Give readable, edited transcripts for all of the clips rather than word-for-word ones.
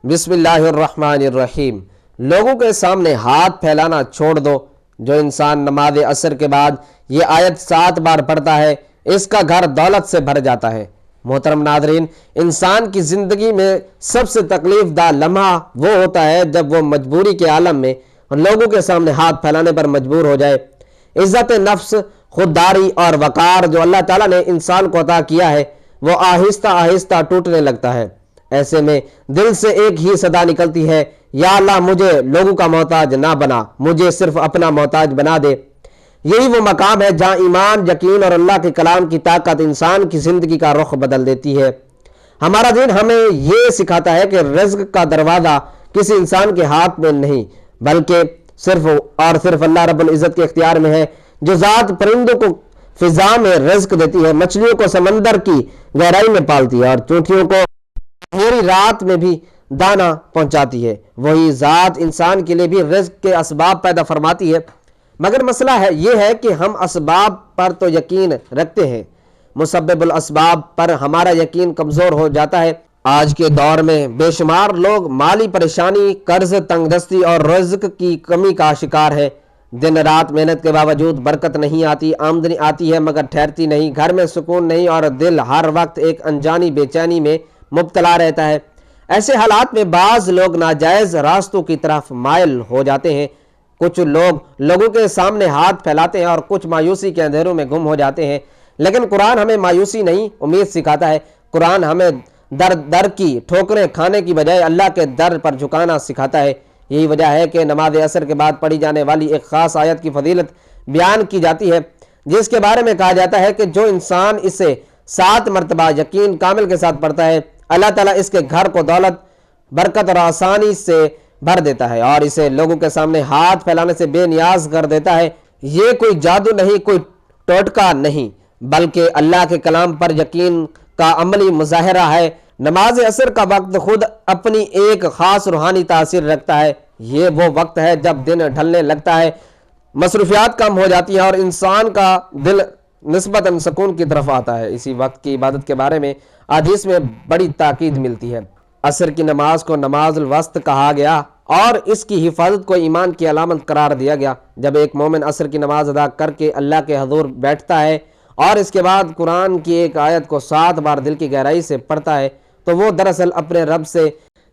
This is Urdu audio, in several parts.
بسم اللہ الرحمن الرحیم۔ لوگوں کے سامنے ہاتھ پھیلانا چھوڑ دو۔ جو انسان نماز عصر کے بعد یہ آیت 7 بار پڑھتا ہے اس کا گھر دولت سے بھر جاتا ہے۔ محترم ناظرین، انسان کی زندگی میں سب سے تکلیف دہ لمحہ وہ ہوتا ہے جب وہ مجبوری کے عالم میں لوگوں کے سامنے ہاتھ پھیلانے پر مجبور ہو جائے۔ عزت نفس، خودداری اور وقار جو اللہ تعالیٰ نے انسان کو عطا کیا ہے وہ آہستہ آہستہ ٹوٹنے لگتا ہے۔ ایسے میں دل سے ایک ہی صدا نکلتی ہے، یا اللہ مجھے لوگوں کا محتاج نہ بنا، مجھے صرف اپنا محتاج بنا دے۔ یہی وہ مقام ہے جہاں ایمان، یقین اور اللہ کے کلام کی طاقت انسان کی زندگی کا رخ بدل دیتی ہے۔ ہمارا دین ہمیں یہ سکھاتا ہے کہ رزق کا دروازہ کسی انسان کے ہاتھ میں نہیں بلکہ صرف اور صرف اللہ رب العزت کے اختیار میں ہے، جو ذات پرندوں کو فضا میں رزق دیتی ہے، مچھلیوں کو سمندر کی گہرائی میں پالتی ہے اور چونٹیوں کو پوری رات میں بھی دانا پہنچاتی ہے۔ وہی ذات انسان کے لیے بھی رزق کے اسباب پیدا فرماتی ہے، مگر مسئلہ یہ ہے کہ ہم اسباب پر تو یقین رکھتے ہیں، مسبب الاسباب پر ہمارا یقین کمزور ہو جاتا ہے۔ آج کے دور میں بے شمار لوگ مالی پریشانی، قرض، تنگ دستی اور رزق کی کمی کا شکار ہے۔ دن رات محنت کے باوجود برکت نہیں آتی، آمدنی آتی ہے مگر ٹھہرتی نہیں، گھر میں سکون نہیں اور دل ہر وقت ایک انجانی بے چینی میں مبتلا رہتا ہے۔ ایسے حالات میں بعض لوگ ناجائز راستوں کی طرف مائل ہو جاتے ہیں۔ کچھ لوگ لوگوں کے سامنے ہاتھ پھیلاتے ہیں اور کچھ مایوسی کے اندھیروں میں گم ہو جاتے ہیں، لیکن قرآن ہمیں مایوسی نہیں، امید سکھاتا ہے۔ قرآن ہمیں در در کی ٹھوکریں کھانے کی بجائے اللہ کے در پر جھکانا سکھاتا ہے۔ یہی وجہ ہے کہ نماز عصر کے بعد پڑھی جانے والی ایک خاص آیت کی فضیلت بیان کی جاتی ہے، جس کے بارے میں کہا جاتا ہے کہ جو انسان اسے 7 مرتبہ یقین کامل کے ساتھ پڑھتا ہے، اللہ تعالیٰ اس کے گھر کو دولت، برکت اور آسانی سے بھر دیتا ہے اور اسے لوگوں کے سامنے ہاتھ پھیلانے سے بے نیاز کر دیتا ہے۔ یہ کوئی جادو نہیں، کوئی ٹوٹکا نہیں، بلکہ اللہ کے کلام پر یقین کا عملی مظاہرہ ہے۔ نماز عصر کا وقت خود اپنی ایک خاص روحانی تاثیر رکھتا ہے۔ یہ وہ وقت ہے جب دن ڈھلنے لگتا ہے، مصروفیات کم ہو جاتی ہیں اور انسان کا دل نسبتاً سکون کی طرف آتا ہے۔ اسی وقت کی عبادت کے بارے میں حدیث میں بڑی تاکید ملتی ہے۔ عصر کی نماز کو نماز الوسط کہا گیا اور اس کی حفاظت کو ایمان کی علامت قرار دیا گیا۔ جب ایک مومن عصر کی نماز ادا کر کے اللہ کے حضور بیٹھتا ہے اور اس کے بعد قرآن کی ایک آیت کو 7 بار دل کی گہرائی سے پڑھتا ہے تو وہ دراصل اپنے رب سے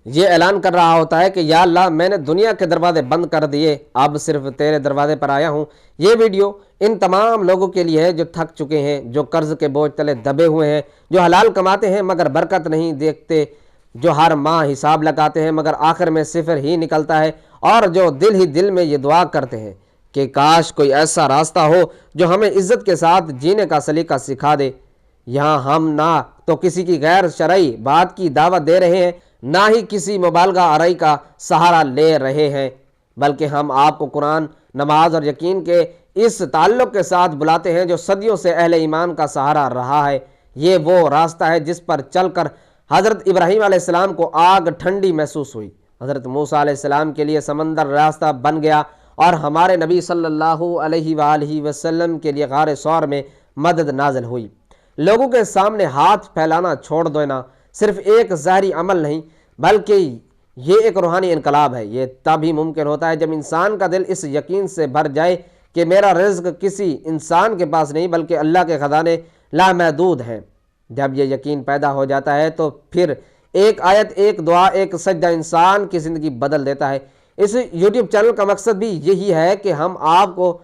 یہ اعلان کر رہا ہوتا ہے کہ یا اللہ، میں نے دنیا کے دروازے بند کر دیے، اب صرف تیرے دروازے پر آیا ہوں۔ یہ ویڈیو ان تمام لوگوں کے لیے ہے جو تھک چکے ہیں، جو قرض کے بوجھ تلے دبے ہوئے ہیں، جو حلال کماتے ہیں مگر برکت نہیں دیکھتے، جو ہر ماہ حساب لگاتے ہیں مگر آخر میں صفر ہی نکلتا ہے، اور جو دل ہی دل میں یہ دعا کرتے ہیں کہ کاش کوئی ایسا راستہ ہو جو ہمیں عزت کے ساتھ جینے کا سلیقہ سکھا دے۔ یہاں ہم نہ تو کسی کی غیر شرعی بات کی دعوت دے رہے ہیں، نہ ہی کسی مبالغہ آرائی کا سہارا لے رہے ہیں، بلکہ ہم آپ کو قرآن، نماز اور یقین کے اس تعلق کے ساتھ بلاتے ہیں جو صدیوں سے اہل ایمان کا سہارا رہا ہے۔ یہ وہ راستہ ہے جس پر چل کر حضرت ابراہیم علیہ السلام کو آگ ٹھنڈی محسوس ہوئی، حضرت موسیٰ علیہ السلام کے لیے سمندر راستہ بن گیا اور ہمارے نبی صلی اللہ علیہ وآلہ وسلم کے لیے غار ثور میں مدد نازل ہوئی۔ لوگوں کے سامنے ہاتھ پھیلانا چھوڑ دینا صرف ایک ظاہری عمل نہیں بلکہ یہ ایک روحانی انقلاب ہے۔ یہ تب ہی ممکن ہوتا ہے جب انسان کا دل اس یقین سے بھر جائے کہ میرا رزق کسی انسان کے پاس نہیں بلکہ اللہ کے خزانے لامحدود ہیں۔ جب یہ یقین پیدا ہو جاتا ہے تو پھر ایک آیت، ایک دعا، ایک سجدہ انسان کی زندگی بدل دیتا ہے۔ اس یوٹیوب چینل کا مقصد بھی یہی ہے کہ ہم آپ کو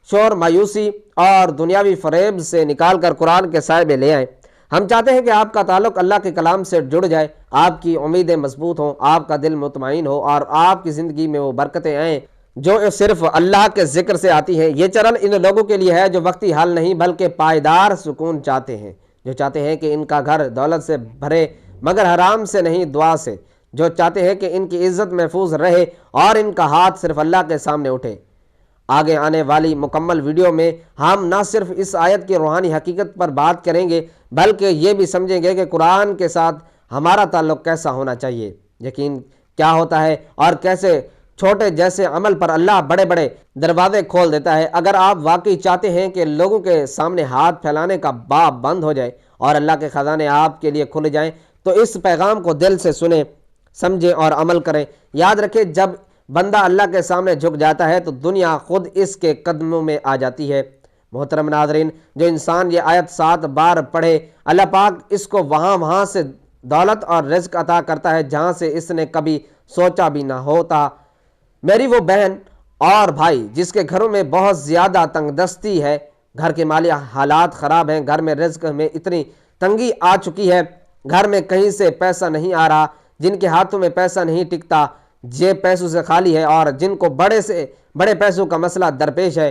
شور، مایوسی اور دنیاوی فریب سے نکال کر قرآن کے سائے میں لے آئیں۔ ہم چاہتے ہیں کہ آپ کا تعلق اللہ کے کلام سے جڑ جائے، آپ کی امیدیں مضبوط ہوں، آپ کا دل مطمئن ہو اور آپ کی زندگی میں وہ برکتیں آئیں جو صرف اللہ کے ذکر سے آتی ہیں۔ یہ چینل ان لوگوں کے لیے ہے جو وقتی حل نہیں بلکہ پائیدار سکون چاہتے ہیں، جو چاہتے ہیں کہ ان کا گھر دولت سے بھرے مگر حرام سے نہیں، دعا سے، جو چاہتے ہیں کہ ان کی عزت محفوظ رہے اور ان کا ہاتھ صرف اللہ کے سامنے اٹھے۔ آگے آنے والی مکمل ویڈیو میں ہم نہ صرف اس آیت کی روحانی حقیقت پر بات کریں گے بلکہ یہ بھی سمجھیں گے کہ قرآن کے ساتھ ہمارا تعلق کیسا ہونا چاہیے، یقین کیا ہوتا ہے اور کیسے چھوٹے جیسے عمل پر اللہ بڑے بڑے دروازے کھول دیتا ہے۔ اگر آپ واقعی چاہتے ہیں کہ لوگوں کے سامنے ہاتھ پھیلانے کا باب بند ہو جائے اور اللہ کے خزانے آپ کے لیے کھل جائیں تو اس پیغام کو دل سے سنیں۔ سمجھیں اور عمل کریں۔ یاد رکھیں، جب بندہ اللہ کے سامنے جھک جاتا ہے تو دنیا خود اس کے قدموں میں آ جاتی ہے۔ محترم ناظرین، جو انسان یہ آیت 7 بار پڑھے، اللہ پاک اس کو وہاں سے دولت اور رزق عطا کرتا ہے جہاں سے اس نے کبھی سوچا بھی نہ ہوتا۔ میری وہ بہن اور بھائی جس کے گھروں میں بہت زیادہ تنگ دستی ہے، گھر کے مالی حالات خراب ہیں، گھر میں رزق میں اتنی تنگی آ چکی ہے، گھر میں کہیں سے پیسہ نہیں آ رہا، جن کے ہاتھوں میں پیسہ نہیں ٹکتا، جیب پیسوں سے خالی ہے، اور جن کو بڑے سے بڑے پیسوں کا مسئلہ درپیش ہے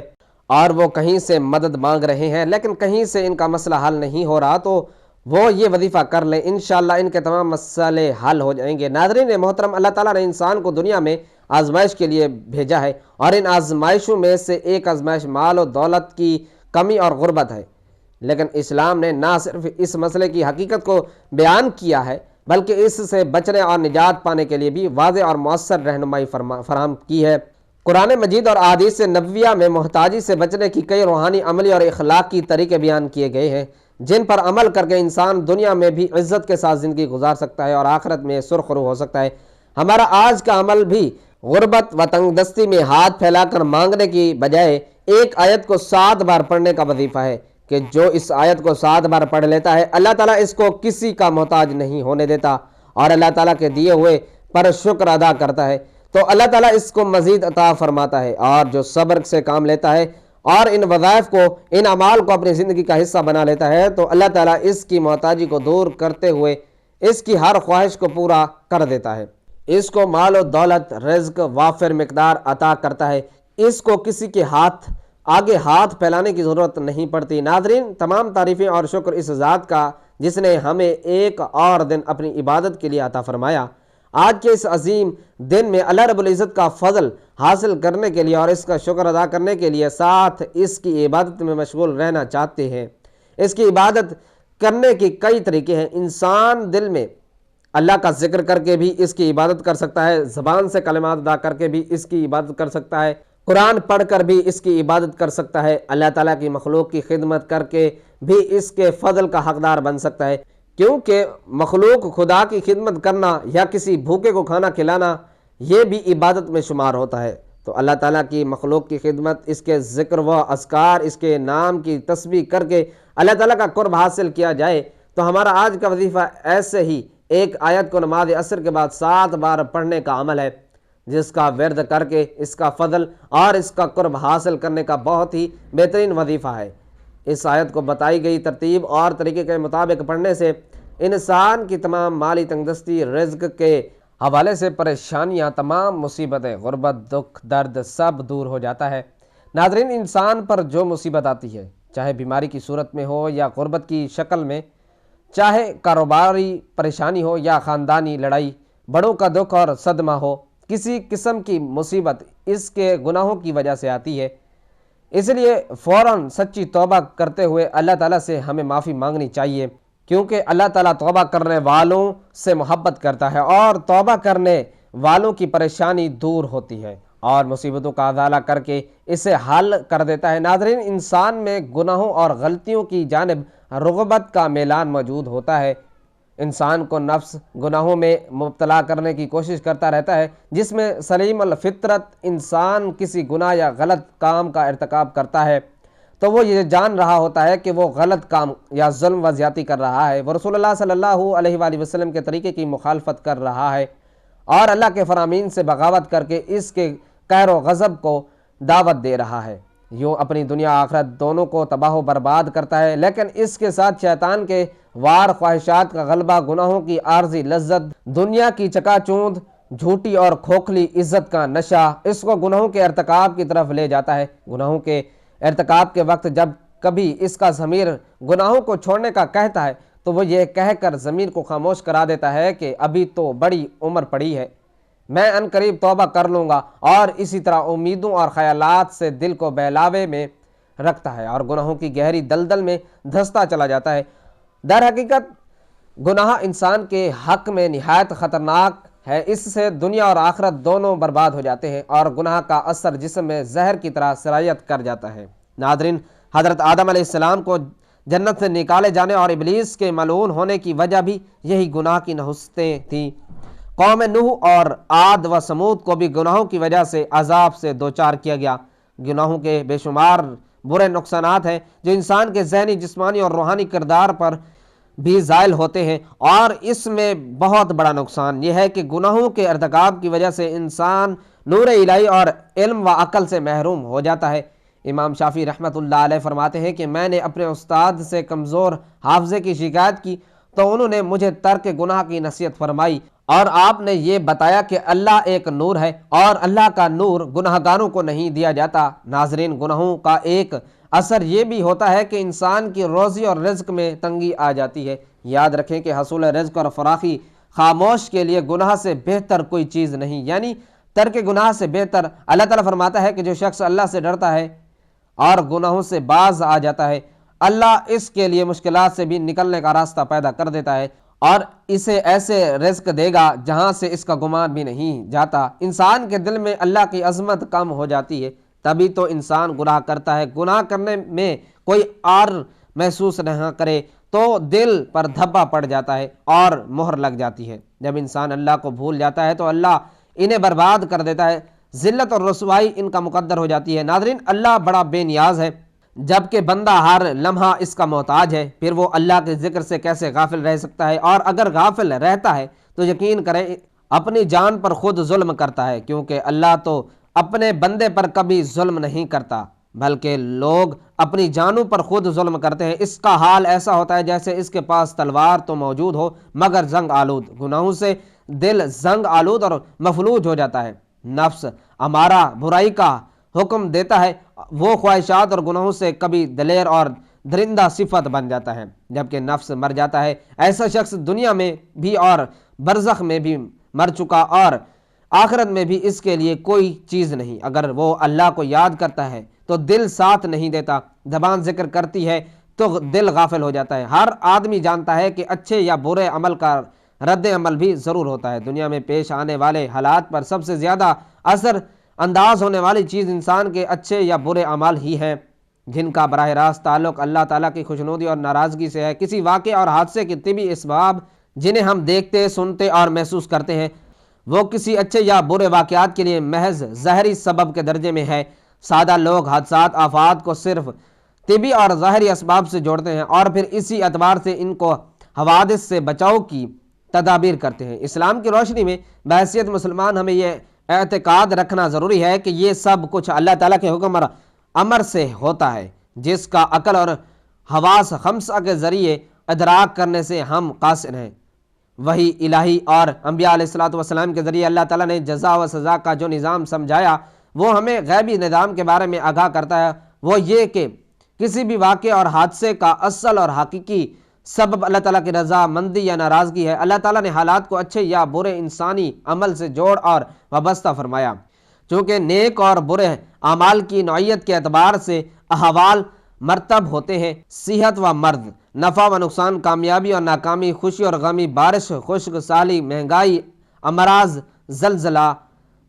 اور وہ کہیں سے مدد مانگ رہے ہیں لیکن کہیں سے ان کا مسئلہ حل نہیں ہو رہا، تو وہ یہ وظیفہ کر لیں، انشاءاللہ ان کے تمام مسئلے حل ہو جائیں گے۔ ناظرین محترم، اللہ تعالیٰ نے انسان کو دنیا میں آزمائش کے لیے بھیجا ہے، اور ان آزمائشوں میں سے ایک آزمائش مال و دولت کی کمی اور غربت ہے، لیکن اسلام نے نہ صرف اس مسئلے کی حقیقت کو بیان کیا ہے بلکہ اس سے بچنے اور نجات پانے کے لیے بھی واضح اور مؤثر رہنمائی فراہم کی ہے۔ قرآن مجید اور احادیث نبویہ میں محتاجی سے بچنے کی کئی روحانی، عملی اور اخلاقی طریقے بیان کیے گئے ہیں جن پر عمل کر کے انسان دنیا میں بھی عزت کے ساتھ زندگی گزار سکتا ہے اور آخرت میں سرخرو ہو سکتا ہے۔ ہمارا آج کا عمل بھی غربت و تنگ دستی میں ہاتھ پھیلا کر مانگنے کی بجائے ایک آیت کو 7 بار پڑھنے کا وظیفہ ہے کہ جو اس آیت کو 7 بار پڑھ لیتا ہے، اللہ تعالیٰ اس کو کسی کا محتاج نہیں ہونے دیتا اور اللہ تعالیٰ کے دیے ہوئے پر شکر ادا کرتا ہے تو اللہ تعالیٰ اس کو مزید عطا فرماتا ہے، اور جو صبر سے کام لیتا ہے اور ان وظائف کو، ان اعمال کو اپنی زندگی کا حصہ بنا لیتا ہے تو اللہ تعالیٰ اس کی محتاجی کو دور کرتے ہوئے اس کی ہر خواہش کو پورا کر دیتا ہے۔ اس کو مال و دولت، رزق وافر مقدار عطا کرتا ہے، اس کو کسی کے آگے ہاتھ پھیلانے کی ضرورت نہیں پڑتی۔ ناظرین، تمام تعریفیں اور شکر اس ذات کا جس نے ہمیں ایک اور دن اپنی عبادت کے لیے عطا فرمایا۔ آج کے اس عظیم دن میں اللہ رب العزت کا فضل حاصل کرنے کے لیے اور اس کا شکر ادا کرنے کے لیے ساتھ اس کی عبادت میں مشغول رہنا چاہتے ہیں۔ اس کی عبادت کرنے کی کئی طریقے ہیں۔ انسان دل میں اللہ کا ذکر کر کے بھی اس کی عبادت کر سکتا ہے، زبان سے کلمات ادا کر کے بھی اس کی عبادت کر سکتا ہے، قرآن پڑھ کر بھی اس کی عبادت کر سکتا ہے، اللہ تعالیٰ کی مخلوق کی خدمت کر کے بھی اس کے فضل کا حقدار بن سکتا ہے، کیونکہ مخلوق خدا کی خدمت کرنا یا کسی بھوکے کو کھانا کھلانا یہ بھی عبادت میں شمار ہوتا ہے۔ تو اللہ تعالیٰ کی مخلوق کی خدمت، اس کے ذکر و اذکار، اس کے نام کی تسبیح کر کے اللہ تعالیٰ کا قرب حاصل کیا جائے تو ہمارا آج کا وظیفہ ایسے ہی ایک آیت کو نماز عصر کے بعد 7 بار پڑھنے کا عمل ہے، جس کا ورد کر کے اس کا فضل اور اس کا قرب حاصل کرنے کا بہت ہی بہترین وظیفہ ہے۔ اس آیت کو بتائی گئی ترتیب اور طریقے کے مطابق پڑھنے سے انسان کی تمام مالی تنگ دستی، رزق کے حوالے سے پریشانیاں، تمام مصیبتیں، غربت، دکھ، درد سب دور ہو جاتا ہے۔ ناظرین، انسان پر جو مصیبت آتی ہے، چاہے بیماری کی صورت میں ہو یا غربت کی شکل میں، چاہے کاروباری پریشانی ہو یا خاندانی لڑائی، بڑوں کا دکھ اور صدمہ ہو، کسی قسم کی مصیبت اس کے گناہوں کی وجہ سے آتی ہے۔ اس لیے فوراً سچی توبہ کرتے ہوئے اللہ تعالیٰ سے ہمیں معافی مانگنی چاہیے، کیونکہ اللہ تعالیٰ توبہ کرنے والوں سے محبت کرتا ہے اور توبہ کرنے والوں کی پریشانی دور ہوتی ہے اور مصیبتوں کا ازالہ کر کے اسے حل کر دیتا ہے۔ ناظرین، انسان میں گناہوں اور غلطیوں کی جانب رغبت کا میلان موجود ہوتا ہے۔ انسان کو نفس گناہوں میں مبتلا کرنے کی کوشش کرتا رہتا ہے، جس میں سلیم الفطرت انسان کسی گناہ یا غلط کام کا ارتکاب کرتا ہے تو وہ یہ جان رہا ہوتا ہے کہ وہ غلط کام یا ظلم و زیادتی کر رہا ہے، وہ رسول اللہ صلی اللہ علیہ وآلہ وسلم کے طریقے کی مخالفت کر رہا ہے اور اللہ کے فرامین سے بغاوت کر کے اس کے قہر و غضب کو دعوت دے رہا ہے، یوں اپنی دنیا آخرت دونوں کو تباہ و برباد کرتا ہے۔ لیکن اس کے ساتھ شیطان کے وار خواہشات کا غلبہ، گناہوں کی عارضی لذت، دنیا کی چکا چوند، جھوٹی اور کھوکھلی عزت کا نشہ اس کو گناہوں کے ارتکاب کی طرف لے جاتا ہے۔ گناہوں کے ارتکاب کے وقت جب کبھی اس کا ضمیر گناہوں کو چھوڑنے کا کہتا ہے تو وہ یہ کہہ کر ضمیر کو خاموش کرا دیتا ہے کہ ابھی تو بڑی عمر پڑی ہے، میں ان قریب توبہ کر لوں گا، اور اسی طرح امیدوں اور خیالات سے دل کو بہلاوے میں رکھتا ہے اور گناہوں کی گہری دلدل میں دھنستا چلا جاتا ہے۔ در حقیقت گناہ انسان کے حق میں نہایت خطرناک ہے، اس سے دنیا اور آخرت دونوں برباد ہو جاتے ہیں اور گناہ کا اثر جسم میں زہر کی طرح سرایت کر جاتا ہے۔ ناظرین، حضرت آدم علیہ السلام کو جنت سے نکالے جانے اور ابلیس کے ملعون ہونے کی وجہ بھی یہی گناہ کی نحوستیں تھیں۔ قوم نوح اور عاد و سمود کو بھی گناہوں کی وجہ سے عذاب سے دوچار کیا گیا۔ گناہوں کے بے شمار برے نقصانات ہیں جو انسان کے ذہنی، جسمانی اور روحانی کردار پر بھی زائل ہوتے ہیں، اور اس میں بہت بڑا نقصان یہ ہے کہ گناہوں کے ارتکاب کی وجہ سے انسان نور الہی اور علم و عقل سے محروم ہو جاتا ہے۔ امام شافعی رحمۃ اللہ علیہ فرماتے ہیں کہ میں نے اپنے استاد سے کمزور حافظے کی شکایت کی تو انہوں نے مجھے ترک گناہ کی نصیحت فرمائی، اور آپ نے یہ بتایا کہ اللہ ایک نور ہے اور اللہ کا نور گناہگاروں کو نہیں دیا جاتا۔ ناظرین، گناہوں کا ایک اثر یہ بھی ہوتا ہے کہ انسان کی روزی اور رزق میں تنگی آ جاتی ہے۔ یاد رکھیں کہ حصول رزق اور فراخی خاموش کے لیے گناہ سے بہتر کوئی چیز نہیں، یعنی ترک گناہ سے بہتر۔ اللہ تعالیٰ فرماتا ہے کہ جو شخص اللہ سے ڈرتا ہے اور گناہوں سے باز آ جاتا ہے، اللہ اس کے لیے مشکلات سے بھی نکلنے کا راستہ پیدا کر دیتا ہے اور اسے ایسے رزق دے گا جہاں سے اس کا گمان بھی نہیں جاتا۔ انسان کے دل میں اللہ کی عظمت کم ہو جاتی ہے، تبھی تو انسان گناہ کرتا ہے۔ گناہ کرنے میں کوئی آر محسوس نہ کرے تو دل پر دھبا پڑ جاتا ہے اور مہر لگ جاتی ہے۔ جب انسان اللہ کو بھول جاتا ہے تو اللہ انہیں برباد کر دیتا ہے، ذلت اور رسوائی ان کا مقدر ہو جاتی ہے۔ ناظرین، اللہ بڑا بے نیاز ہے جبکہ بندہ ہر لمحہ اس کا محتاج ہے، پھر وہ اللہ کے ذکر سے کیسے غافل رہ سکتا ہے؟ اور اگر غافل رہتا ہے تو یقین کریں اپنی جان پر خود ظلم کرتا ہے، کیونکہ اللہ تو اپنے بندے پر کبھی ظلم نہیں کرتا بلکہ لوگ اپنی جانوں پر خود ظلم کرتے ہیں۔ اس کا حال ایسا ہوتا ہے جیسے اس کے پاس تلوار تو موجود ہو مگر زنگ آلود۔ گناہوں سے دل زنگ آلود اور مفلوج ہو جاتا ہے۔ نفس ہمارا برائی کا حکم دیتا ہے، وہ خواہشات اور گناہوں سے کبھی دلیر اور درندہ صفت بن جاتا ہے۔ جبکہ نفس مر جاتا ہے، ایسا شخص دنیا میں بھی اور برزخ میں بھی مر چکا، اور آخرت میں بھی اس کے لیے کوئی چیز نہیں۔ اگر وہ اللہ کو یاد کرتا ہے تو دل ساتھ نہیں دیتا، زبان ذکر کرتی ہے تو دل غافل ہو جاتا ہے۔ ہر آدمی جانتا ہے کہ اچھے یا برے عمل کا رد عمل بھی ضرور ہوتا ہے۔ دنیا میں پیش آنے والے حالات پر سب سے زیادہ اثر انداز ہونے والی چیز انسان کے اچھے یا برے اعمال ہی ہیں، جن کا براہ راست تعلق اللہ تعالیٰ کی خوشنودی اور ناراضگی سے ہے۔ کسی واقعے اور حادثے کے طبی اسباب جنہیں ہم دیکھتے، سنتے اور محسوس کرتے ہیں، وہ کسی اچھے یا برے واقعات کے لیے محض ظاہری سبب کے درجے میں ہے۔ سادہ لوگ حادثات، آفات کو صرف طبی اور ظاہری اسباب سے جوڑتے ہیں اور پھر اسی اعتبار سے ان کو حوادث سے بچاؤ کی تدابیر کرتے ہیں۔ اسلام کی روشنی میں بحیثیت مسلمان ہمیں یہ اعتقاد رکھنا ضروری ہے کہ یہ سب کچھ اللہ تعالیٰ کے حکم اور امر سے ہوتا ہے، جس کا عقل اور حواس خمسہ کے ذریعے ادراک کرنے سے ہم قاصر ہیں۔ وحی الہی اور انبیاء علیہ الصلوۃ والسلام کے ذریعے اللہ تعالیٰ نے جزا و سزا کا جو نظام سمجھایا وہ ہمیں غیبی نظام کے بارے میں آگاہ کرتا ہے۔ وہ یہ کہ کسی بھی واقعے اور حادثے کا اصل اور حقیقی سبب اللہ تعالیٰ کی رضا مندی یا ناراضگی ہے۔ اللہ تعالیٰ نے حالات کو اچھے یا برے انسانی عمل سے جوڑ اور وابستہ فرمایا، چونکہ نیک اور برے اعمال کی نوعیت کے اعتبار سے احوال مرتب ہوتے ہیں۔ صحت و مرض، نفع و نقصان، کامیابی اور ناکامی، خوشی اور غمی، بارش، خشک سالی، مہنگائی، امراض، زلزلہ،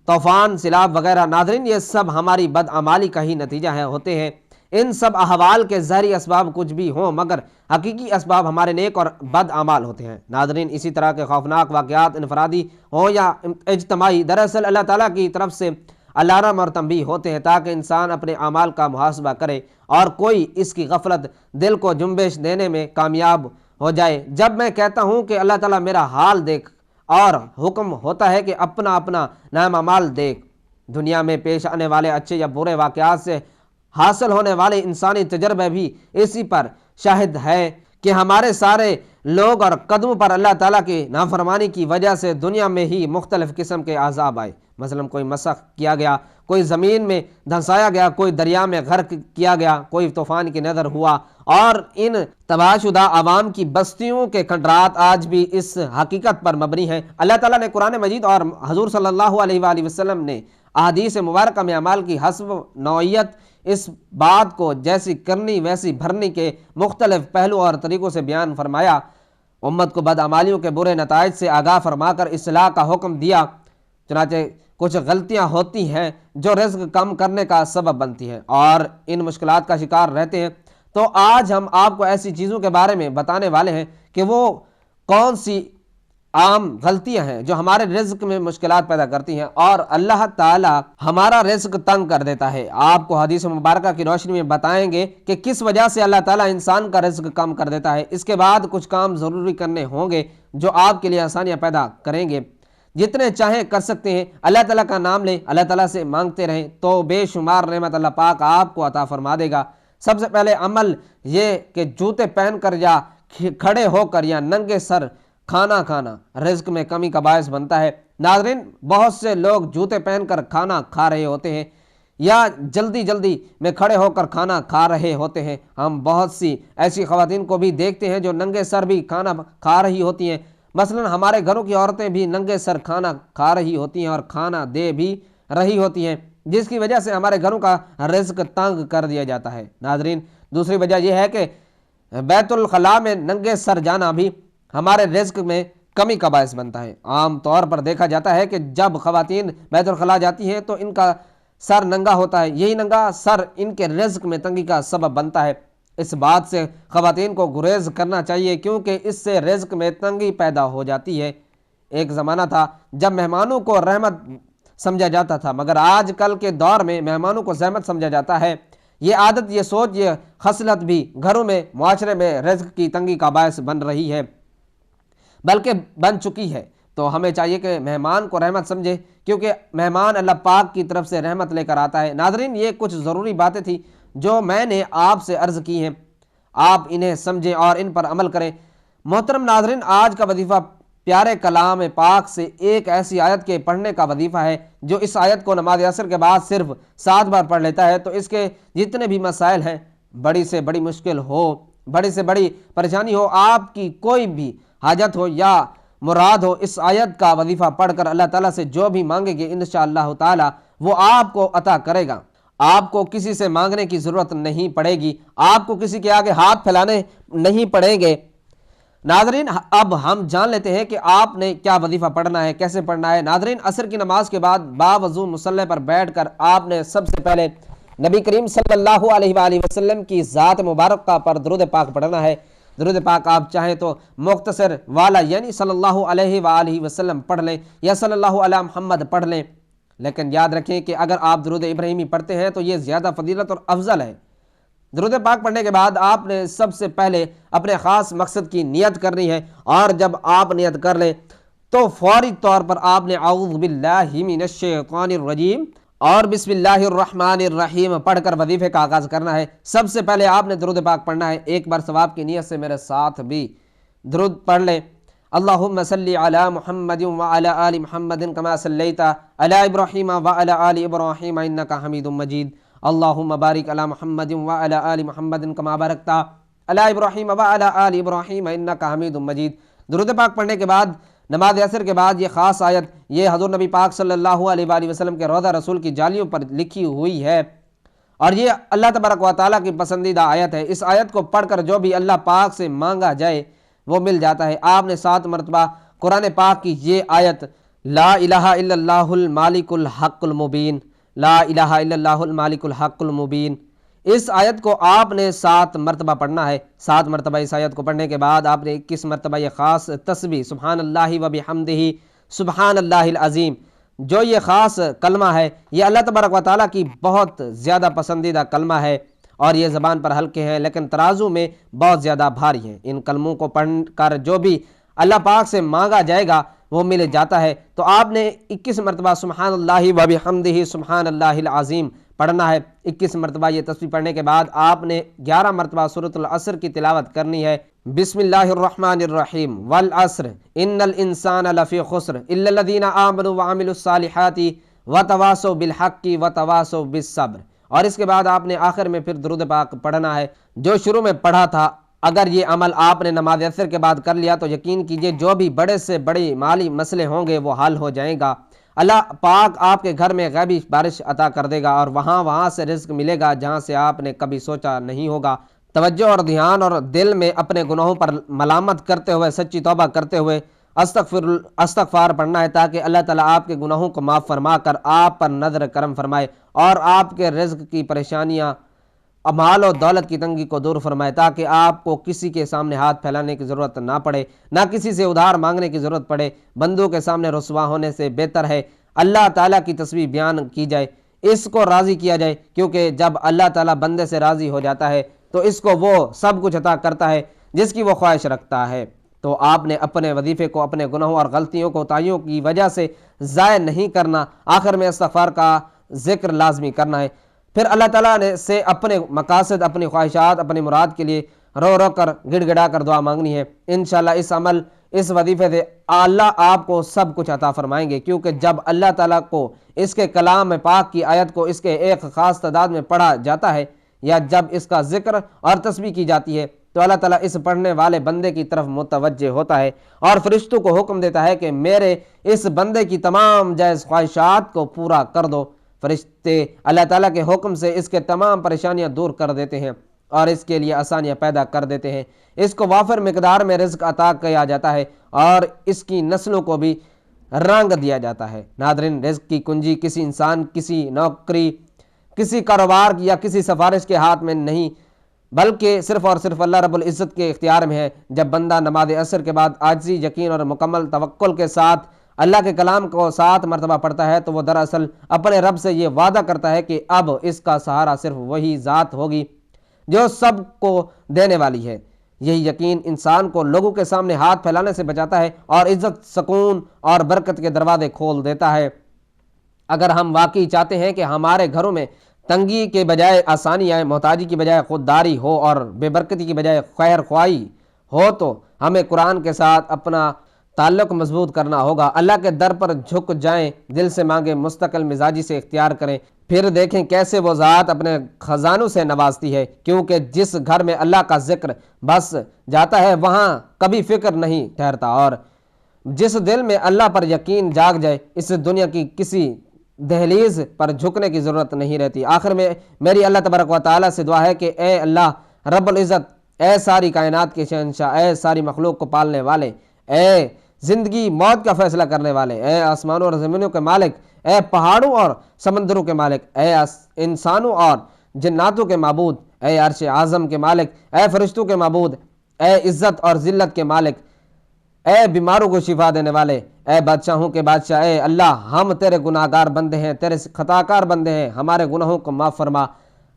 طوفان، سیلاب وغیرہ۔ ناظرین، یہ سب ہماری بدعمالی کا ہی نتیجہ ہوتے ہیں۔ ان سب احوال کے ظاہری اسباب کچھ بھی ہوں مگر حقیقی اسباب ہمارے نیک اور بد اعمال ہوتے ہیں۔ ناظرین، اسی طرح کے خوفناک واقعات انفرادی ہوں یا اجتماعی، دراصل اللہ تعالیٰ کی طرف سے الارم اور تنبیہ ہوتے ہیں تاکہ انسان اپنے اعمال کا محاسبہ کرے اور کوئی اس کی غفلت دل کو جنبش دینے میں کامیاب ہو جائے۔ جب میں کہتا ہوں کہ اللہ تعالیٰ میرا حال دیکھ، اور حکم ہوتا ہے کہ اپنا اپنا نام اعمال دیکھ، دنیا میں پیش آنے والے اچھے یا برے واقعات سے حاصل ہونے والے انسانی تجربے بھی اسی پر شاہد ہے کہ ہمارے سارے لوگ اور قدموں پر اللہ تعالیٰ کی نافرمانی کی وجہ سے دنیا میں ہی مختلف قسم کے عذاب آئے۔ مثلا کوئی مسخ کیا گیا، کوئی زمین میں دھنسایا گیا، کوئی دریا میں غرق کیا گیا، کوئی طوفان کی نظر ہوا، اور ان تباہ شدہ عوام کی بستیوں کے کھنڈرات آج بھی اس حقیقت پر مبنی ہیں۔ اللہ تعالیٰ نے قرآن مجید اور حضور صلی اللہ علیہ وآلہ وسلم نے احادیث مبارکہ میں اعمال کی حسب نوعیت اس بات کو جیسی کرنی ویسی بھرنی کے مختلف پہلو اور طریقوں سے بیان فرمایا۔ امت کو بدعمالیوں کے برے نتائج سے آگاہ فرما کر اصلاح کا حکم دیا۔ چنانچہ کچھ غلطیاں ہوتی ہیں جو رزق کم کرنے کا سبب بنتی ہیں اور ان مشکلات کا شکار رہتے ہیں، تو آج ہم آپ کو ایسی چیزوں کے بارے میں بتانے والے ہیں کہ وہ کون سی عام غلطیاں ہیں جو ہمارے رزق میں مشکلات پیدا کرتی ہیں، اور اللہ تعالی ہمارا رزق تنگ کر دیتا ہے۔ آپ کو حدیث مبارکہ کی روشنی میں بتائیں گے کہ کس وجہ سے اللہ تعالیٰ انسان کا رزق کم کر دیتا ہے۔ اس کے بعد کچھ کام ضروری کرنے ہوں گے جو آپ کے لیے آسانیاں پیدا کریں گے۔ جتنے چاہیں کر سکتے ہیں، اللہ تعالیٰ کا نام لیں، اللہ تعالیٰ سے مانگتے رہیں تو بے شمار نعمت اللہ پاک آپ کو عطا فرما دے گا۔ سب سے پہلے عمل یہ کہ جوتے پہن کر یا کھڑے ہو کر یا ننگے سر کھانا کھانا رزق میں کمی کا باعث بنتا ہے۔ ناظرین، بہت سے لوگ جوتے پہن کر کھانا کھا رہے ہوتے ہیں یا جلدی میں کھڑے ہو کر کھانا کھا رہے ہوتے ہیں۔ ہم بہت سی ایسی خواتین کو بھی دیکھتے ہیں جو ننگے سر بھی کھانا کھا رہی ہوتی ہیں۔ مثلا ہمارے گھروں کی عورتیں بھی ننگے سر کھانا کھا رہی ہوتی ہیں اور کھانا دے بھی رہی ہوتی ہیں، جس کی وجہ سے ہمارے گھروں کا رزق تنگ کر دیا جاتا ہے۔ ناظرین، دوسری وجہ یہ ہے کہ بیت الخلاء میں ننگے سر جانا بھی ہمارے رزق میں کمی کا باعث بنتا ہے۔ عام طور پر دیکھا جاتا ہے کہ جب خواتین بیت الخلاء جاتی ہیں تو ان کا سر ننگا ہوتا ہے، یہی ننگا سر ان کے رزق میں تنگی کا سبب بنتا ہے۔ اس بات سے خواتین کو گریز کرنا چاہیے کیونکہ اس سے رزق میں تنگی پیدا ہو جاتی ہے۔ ایک زمانہ تھا جب مہمانوں کو رحمت سمجھا جاتا تھا، مگر آج کل کے دور میں مہمانوں کو زحمت سمجھا جاتا ہے۔ یہ عادت، یہ سوچ، یہ خصلت بھی گھروں میں، معاشرے میں رزق کی تنگی کا باعث بن رہی ہے، بلکہ بن چکی ہے۔ تو ہمیں چاہیے کہ مہمان کو رحمت سمجھے کیونکہ مہمان اللہ پاک کی طرف سے رحمت لے کر آتا ہے۔ ناظرین، یہ کچھ ضروری باتیں تھیں جو میں نے آپ سے عرض کی ہیں، آپ انہیں سمجھیں اور ان پر عمل کریں۔ محترم ناظرین، آج کا وظیفہ پیارے کلام پاک سے ایک ایسی آیت کے پڑھنے کا وظیفہ ہے جو اس آیت کو نماز عصر کے بعد صرف 7 بار پڑھ لیتا ہے تو اس کے جتنے بھی مسائل ہیں، بڑی سے بڑی مشکل ہو، بڑی سے بڑی پریشانی ہو، آپ کی کوئی بھی حاجت ہو یا مراد ہو، اس آیت کا وظیفہ پڑھ کر اللہ تعالیٰ سے جو بھی مانگے گے انشاءاللہ تعالی وہ آپ کو عطا کرے گا۔ آپ کو کسی سے مانگنے کی ضرورت نہیں پڑے گی، آپ کو کسی کے آگے ہاتھ پھیلانے نہیں پڑیں گے۔ ناظرین، اب ہم جان لیتے ہیں کہ آپ نے کیا وظیفہ پڑھنا ہے، کیسے پڑھنا ہے۔ ناظرین، عصر کی نماز کے بعد باوضو مصلی پر بیٹھ کر آپ نے سب سے پہلے نبی کریم صلی اللہ علیہ وآلہ وسلم کی ذات مبارکہ پر درود پاک پڑھنا ہے۔ درود پاک آپ چاہیں تو مختصر والا یعنی صلی اللہ علیہ وآلہ وسلم پڑھ لیں یا صلی اللہ علیہ محمد پڑھ لیں، لیکن یاد رکھیں کہ اگر آپ درود ابراہیمی پڑھتے ہیں تو یہ زیادہ فضیلت اور افضل ہے۔ درود پاک پڑھنے کے بعد آپ نے سب سے پہلے اپنے خاص مقصد کی نیت کرنی ہے، اور جب آپ نیت کر لیں تو فوری طور پر آپ نے اعوذ باللہ من الشیطان الرجیم اور بسم اللہ الرحمن الرحیم پڑھ کر وظیفے کا آغاز کرنا ہے۔ سب سے پہلے آپ نے درود پاک پڑھنا ہے۔ ایک بار ثواب کی نیت سے میرے ساتھ بھی درود پڑھ لیں۔ اللہم صلی علی محمد وعلی آل محمد کما صلیت علی ابراہیم وعلی آل ابراہیم انک حمید مجید۔ اللہم بارک علی محمد وعلی آل محمد کما بارکت علی ابراہیم وعلی آل ابراہیم انک حمید مجید۔ درود پاک پڑھنے کے بعد نماز عصر کے بعد یہ خاص آیت، یہ حضور نبی پاک صلی اللہ علیہ وآلہ وسلم کے روضہ رسول کی جالیوں پر لکھی ہوئی ہے، اور یہ اللہ تبارک و تعالیٰ کی پسندیدہ آیت ہے۔ اس آیت کو پڑھ کر جو بھی اللہ پاک سے مانگا جائے وہ مل جاتا ہے۔ آپ نے 7 مرتبہ قرآن پاک کی یہ آیت لا الہ الا اللہ المالک الحق المبین، لا الہ الا اللہ المالک الحق المبین، اس آیت کو آپ نے 7 مرتبہ پڑھنا ہے۔ 7 مرتبہ اس آیت کو پڑھنے کے بعد آپ نے 21 مرتبہ یہ خاص تسبیح سبحان اللہ و بحمدہ سبحان اللہ العظیم، جو یہ خاص کلمہ ہے، یہ اللہ تبارک و تعالیٰ کی بہت زیادہ پسندیدہ کلمہ ہے، اور یہ زبان پر ہلکے ہیں لیکن ترازو میں بہت زیادہ بھاری ہیں۔ ان کلموں کو پڑھ کر جو بھی اللہ پاک سے مانگا جائے گا وہ مل جاتا ہے۔ تو آپ نے 21 مرتبہ سبحان اللہ و بحمدہ سبحان اللہ العظیم پڑھنا ہے۔ 21 مرتبہ یہ تسبیح پڑھنے کے بعد آپ نے 11 مرتبہ سورۃ العصر کی تلاوت کرنی ہے۔ بسم اللہ الرحمن الرحیم والعصر ان الانسان لفی خسر الا الذین آمنوا وعملوا الصالحات وتواصوا بالحق وتواصوا بالصبر، اور اس کے بعد آپ نے آخر میں پھر درود پاک پڑھنا ہے جو شروع میں پڑھا تھا۔ اگر یہ عمل آپ نے نماز عصر کے بعد کر لیا تو یقین کیجئے جو بھی بڑے سے بڑے مالی مسئلے ہوں گے وہ حل ہو جائیں گا۔ اللہ پاک آپ کے گھر میں غیبی بارش عطا کر دے گا، اور وہاں سے رزق ملے گا جہاں سے آپ نے کبھی سوچا نہیں ہوگا۔ توجہ اور دھیان اور دل میں اپنے گناہوں پر ملامت کرتے ہوئے، سچی توبہ کرتے ہوئے استغفار پڑھنا ہے تاکہ اللہ تعالیٰ آپ کے گناہوں کو معاف فرما کر آپ پر نظر کرم فرمائے اور آپ کے رزق کی پریشانیاں مال و دولت کی تنگی کو دور فرمائے، تاکہ آپ کو کسی کے سامنے ہاتھ پھیلانے کی ضرورت نہ پڑے، نہ کسی سے ادھار مانگنے کی ضرورت پڑے۔ بندوں کے سامنے رسوا ہونے سے بہتر ہے اللہ تعالیٰ کی تسبیح بیان کی جائے، اس کو راضی کیا جائے، کیونکہ جب اللہ تعالیٰ بندے سے راضی ہو جاتا ہے تو اس کو وہ سب کچھ عطا کرتا ہے جس کی وہ خواہش رکھتا ہے۔ تو آپ نے اپنے وظیفے کو اپنے گناہوں اور غلطیوں کو کوتاہیوں کی وجہ سے ضائع نہیں کرنا، آخر میں استغفار کا ذکر لازمی کرنا ہے، پھر اللہ تعالیٰ نے سے اپنے مقاصد، اپنی خواہشات، اپنی مراد کے لیے رو رو کر گڑ گڑا کر دعا مانگنی ہے۔ انشاءاللہ اس عمل، اس وظیفے سے اللہ آپ کو سب کچھ عطا فرمائیں گے، کیونکہ جب اللہ تعالیٰ کو اس کے کلام پاک کی آیت کو اس کے ایک خاص تعداد میں پڑھا جاتا ہے، یا جب اس کا ذکر اور تسبیح کی جاتی ہے، تو اللہ تعالیٰ اس پڑھنے والے بندے کی طرف متوجہ ہوتا ہے اور فرشتوں کو حکم دیتا ہے کہ میرے اس بندے کی تمام جائز خواہشات کو پورا کر دو۔ فرشتے اللہ تعالیٰ کے حکم سے اس کے تمام پریشانیاں دور کر دیتے ہیں اور اس کے لیے آسانیاں پیدا کر دیتے ہیں۔ اس کو وافر مقدار میں رزق عطا کیا جاتا ہے اور اس کی نسلوں کو بھی رنگ دیا جاتا ہے۔ ناظرین، رزق کی کنجی کسی انسان، کسی نوکری، کسی کاروبار یا کسی سفارش کے ہاتھ میں نہیں، بلکہ صرف اور صرف اللہ رب العزت کے اختیار میں ہے۔ جب بندہ نماز عصر کے بعد عاجزی، یقین اور مکمل توکل کے ساتھ اللہ کے کلام کو 7 مرتبہ پڑھتا ہے، تو وہ دراصل اپنے رب سے یہ وعدہ کرتا ہے کہ اب اس کا سہارا صرف وہی ذات ہوگی جو سب کو دینے والی ہے۔ یہی یقین انسان کو لوگوں کے سامنے ہاتھ پھیلانے سے بچاتا ہے اور عزت، سکون اور برکت کے دروازے کھول دیتا ہے۔ اگر ہم واقعی چاہتے ہیں کہ ہمارے گھروں میں تنگی کے بجائے آسانی آئے، محتاجی کی بجائے خودداری ہو اور بے برکتی کی بجائے خیر خواہی ہو، تو ہمیں قرآن کے ساتھ اپنا تعلق مضبوط کرنا ہوگا۔ اللہ کے در پر جھک جائیں، دل سے مانگیں، مستقل مزاجی سے اختیار کریں، پھر دیکھیں کیسے وہ ذات اپنے خزانوں سے نوازتی ہے، کیونکہ جس گھر میں اللہ کا ذکر بس جاتا ہے وہاں کبھی فکر نہیں ٹھہرتا، اور جس دل میں اللہ پر یقین جاگ جائے، اس دنیا کی کسی دہلیز پر جھکنے کی ضرورت نہیں رہتی۔ آخر میں میری اللہ تبارک و تعالیٰ سے دعا ہے کہ اے اللہ رب العزت، اے ساری کائنات کے شہنشاہ، اے ساری مخلوق کو پالنے والے، اے زندگی موت کا فیصلہ کرنے والے، اے آسمانوں اور زمینوں کے مالک، اے پہاڑوں اور سمندروں کے مالک، اے انسانوں اور جناتوں کے معبود، اے عرش اعظم کے مالک، اے فرشتوں کے معبود، اے عزت اور ذلت کے مالک، اے بیماروں کو شفا دینے والے، اے بادشاہوں کے بادشاہ، اے اللہ ہم تیرے گناہ گار بندے ہیں، تیرے خطا کار بندے ہیں، ہمارے گناہوں کو معاف فرما،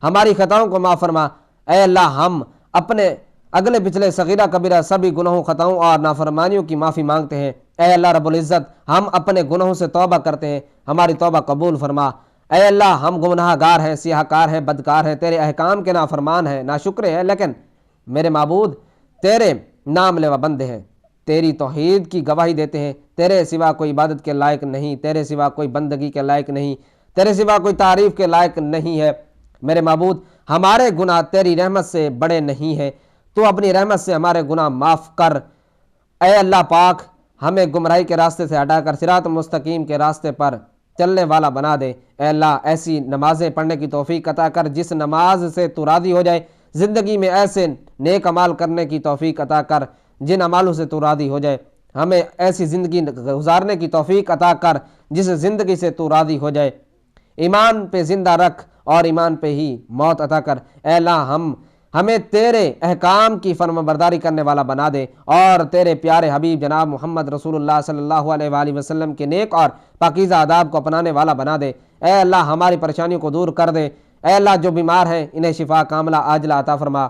ہماری خطاؤں کو معاف فرما۔ اے اللہ ہم اپنے اگلے پچھلے صغیرہ کبیرہ سبھی گناہوں، خطاؤں اور نافرمانیوں کی معافی مانگتے ہیں۔ اے اللہ رب العزت، ہم اپنے گناہوں سے توبہ کرتے ہیں، ہماری توبہ قبول فرما۔ اے اللہ ہم گناہ گار ہیں، سیاہ کار ہیں، بدکار ہیں، تیرے احکام کے نافرمان ہیں، ناشکر ہیں، لیکن میرے معبود تیرے نام لیوا بندے ہیں، تیری توحید کی گواہی دیتے ہیں، تیرے سوا کوئی عبادت کے لائق نہیں، تیرے سوا کوئی بندگی کے لائق نہیں، تیرے سوا کوئی تعریف کے لائق نہیں ہے۔ میرے معبود ہمارے گناہ تیری رحمت سے بڑے نہیں ہیں، تو اپنی رحمت سے ہمارے گناہ معاف کر۔ اے اللہ پاک ہمیں گمراہی کے راستے سے ہٹا کر صراط مستقیم کے راستے پر چلنے والا بنا دے۔ اے اللہ ایسی نمازیں پڑھنے کی توفیق عطا کر جس نماز سے تو راضی ہو جائے، زندگی میں ایسے نیک اعمال کرنے کی توفیق عطا کر جن اعمالوں سے تو راضی ہو جائے، ہمیں ایسی زندگی گزارنے کی توفیق عطا کر جس زندگی سے تو راضی ہو جائے، ایمان پہ زندہ رکھ اور ایمان پہ ہی موت عطا کر۔ اے اللہ ہمیں تیرے احکام کی فرما برداری کرنے والا بنا دے اور تیرے پیارے حبیب جناب محمد رسول اللہ صلی اللہ علیہ وآلہ وسلم کے نیک اور پاکیزہ آداب کو اپنانے والا بنا دے۔ اے اللہ ہماری پریشانیوں کو دور کر دے۔ اے اللہ جو بیمار ہیں انہیں شفا کاملہ عاجلہ عطا فرما۔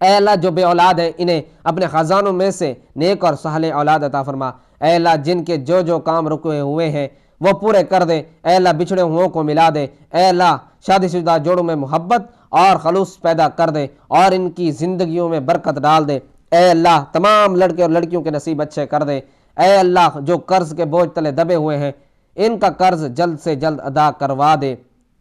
اے اللہ جو بے اولاد ہیں انہیں اپنے خزانوں میں سے نیک اور صالح اولاد عطا فرما۔ اے اللہ جن کے جو کام رکے ہوئے ہیں وہ پورے کر دے۔ اے اللہ بچھڑے ہوئوں کو ملا دے۔ اے اللہ شادی شدہ جوڑوں میں محبت اور خلوص پیدا کر دے اور ان کی زندگیوں میں برکت ڈال دے۔ اے اللہ تمام لڑکے اور لڑکیوں کے نصیب اچھے کر دے۔ اے اللہ جو قرض کے بوجھ تلے دبے ہوئے ہیں ان کا قرض جلد سے جلد ادا کروا دے۔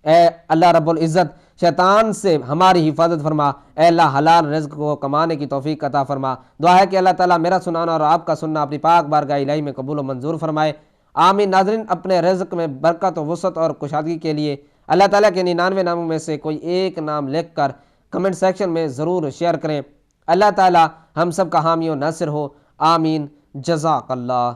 اے اللہ رب العزت شیطان سے ہماری حفاظت فرما۔ اے اللہ حلال رزق کو کمانے کی توفیق عطا فرما۔ دعا ہے کہ اللہ تعالیٰ میرا سنانا اور آپ کا سننا اپنی پاک بارگاہ الہی میں قبول و منظور فرمائے، آمین۔ ناظرین، اپنے رزق میں برکت و وسعت اور کشادگی کے لیے اللہ تعالیٰ کے 99 ناموں میں سے کوئی ایک نام لکھ کر کمنٹ سیکشن میں ضرور شیئر کریں۔ اللہ تعالیٰ ہم سب کا حامی و ناصر ہو، آمین۔ جزاک اللہ۔